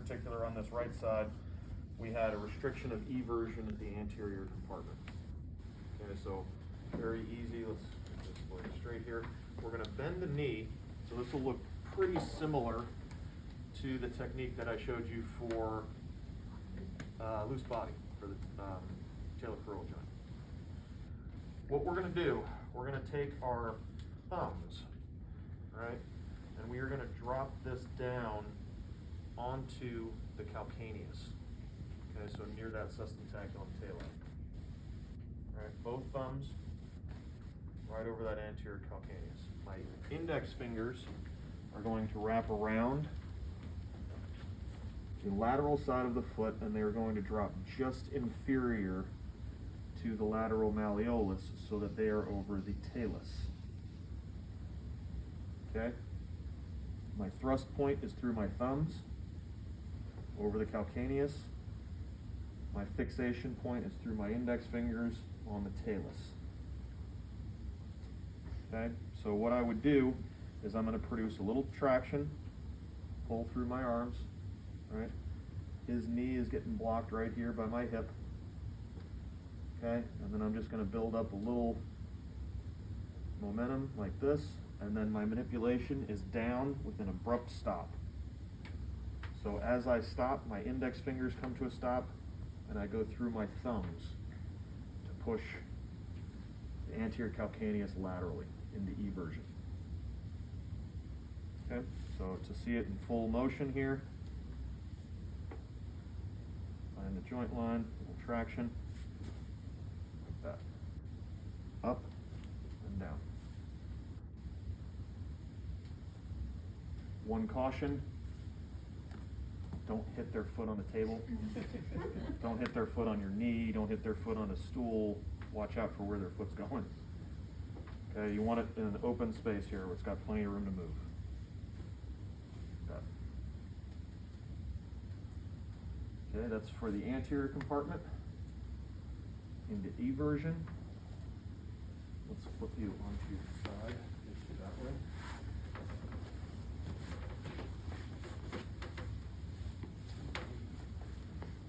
particular on this right side, we had a restriction of eversion at the anterior compartment. Okay, so very easy. Let's just lay it straight here. We're going to bend the knee, so this will look pretty similar to the technique that I showed you for loose body, for the talocrural joint. What we're going to do, we're going to take our thumbs, right, and we are going to drop this down onto the calcaneus. Okay, so near that sustentaculum tali. All right, both thumbs right over that anterior calcaneus. My index fingers are going to wrap around the lateral side of the foot, and they are going to drop just inferior to the lateral malleolus so that they are over the talus. Okay? My thrust point is through my thumbs over the calcaneus. My fixation point is through my index fingers on the talus. Okay? So what I would do is I'm going to produce a little traction, pull through my arms, right? His knee is getting blocked right here by my hip. Okay? And then I'm just going to build up a little momentum like this, and then my manipulation is down with an abrupt stop. So as I stop, my index fingers come to a stop, and I go through my thumbs to push the anterior calcaneus laterally into eversion. Okay, so to see it in full motion here, find the joint line, little traction, like that, up and down. One caution, don't hit their foot on the table. Don't hit their foot on your knee, don't hit their foot on a stool. Watch out for where their foot's going. Okay, you want it in an open space here where it's got plenty of room to move. Okay, that's for the anterior compartment. Into eversion. Let's flip you onto your side. Get you that way.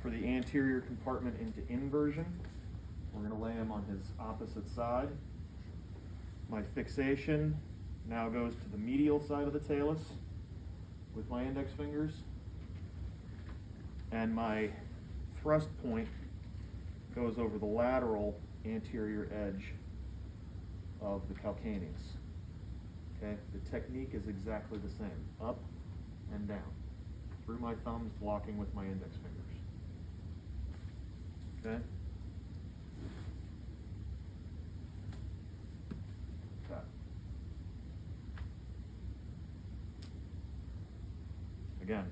For the anterior compartment into inversion, we're going to lay him on his opposite side. My fixation now goes to the medial side of the talus with my index fingers, and my thrust point goes over the lateral anterior edge of the calcaneus. Okay, the technique is exactly the same, up and down, through my thumbs blocking with my index fingers. Okay? Got it. Again,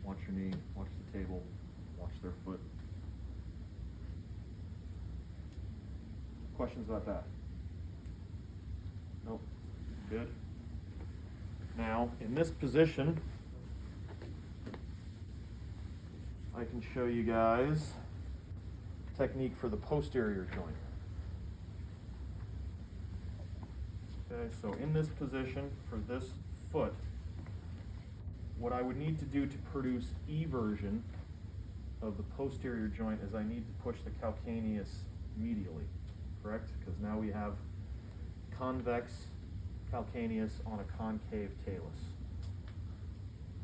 watch your knee, watch the table, watch their foot. Questions about that? Nope. Good. Now, in this position, I can show you guys technique for the posterior joint. Okay, so in this position for this foot, what I would need to do to produce eversion of the posterior joint is I need to push the calcaneus medially, correct? Because now we have convex calcaneus on a concave talus.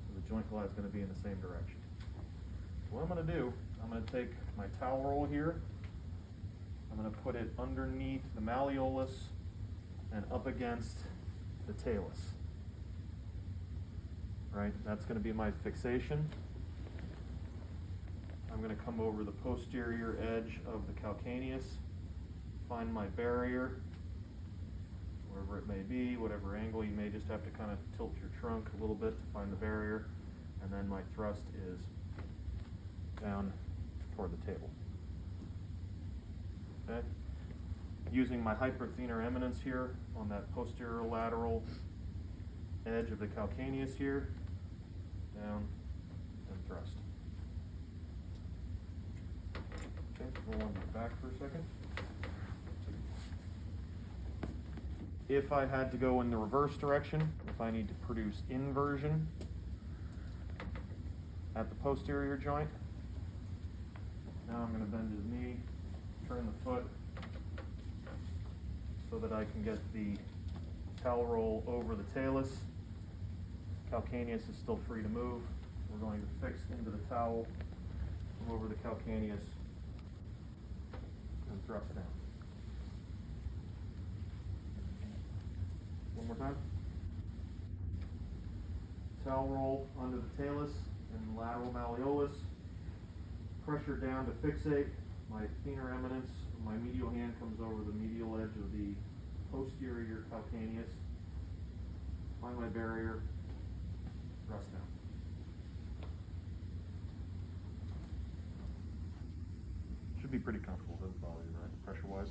So the joint glide is going to be in the same direction. What I'm going to do, I'm going to take my towel roll here, I'm going to put it underneath the malleolus and up against the talus. Right, that's going to be my fixation. I'm going to come over the posterior edge of the calcaneus, find my barrier, wherever it may be, whatever angle. You may just have to kind of tilt your trunk a little bit to find the barrier, and then my thrust is down toward the table. Okay. Using my hyperthenar eminence here on that posterior lateral edge of the calcaneus here, down and thrust. Okay, roll on to the back for a second. If I had to go in the reverse direction, if I need to produce inversion, at the posterior joint. Now I'm going to bend his knee, turn the foot so that I can get the towel roll over the talus. Calcaneus is still free to move. We're going to fix into the towel, come over the calcaneus, and thrust down. One more time. Towel roll under the talus and lateral malleolus. Pressure down to fixate. My thenar eminence, my medial hand comes over the medial edge of the posterior calcaneus. Find my barrier. Thrust down. Should be pretty comfortable. Doesn't bother you, right? Pressure-wise.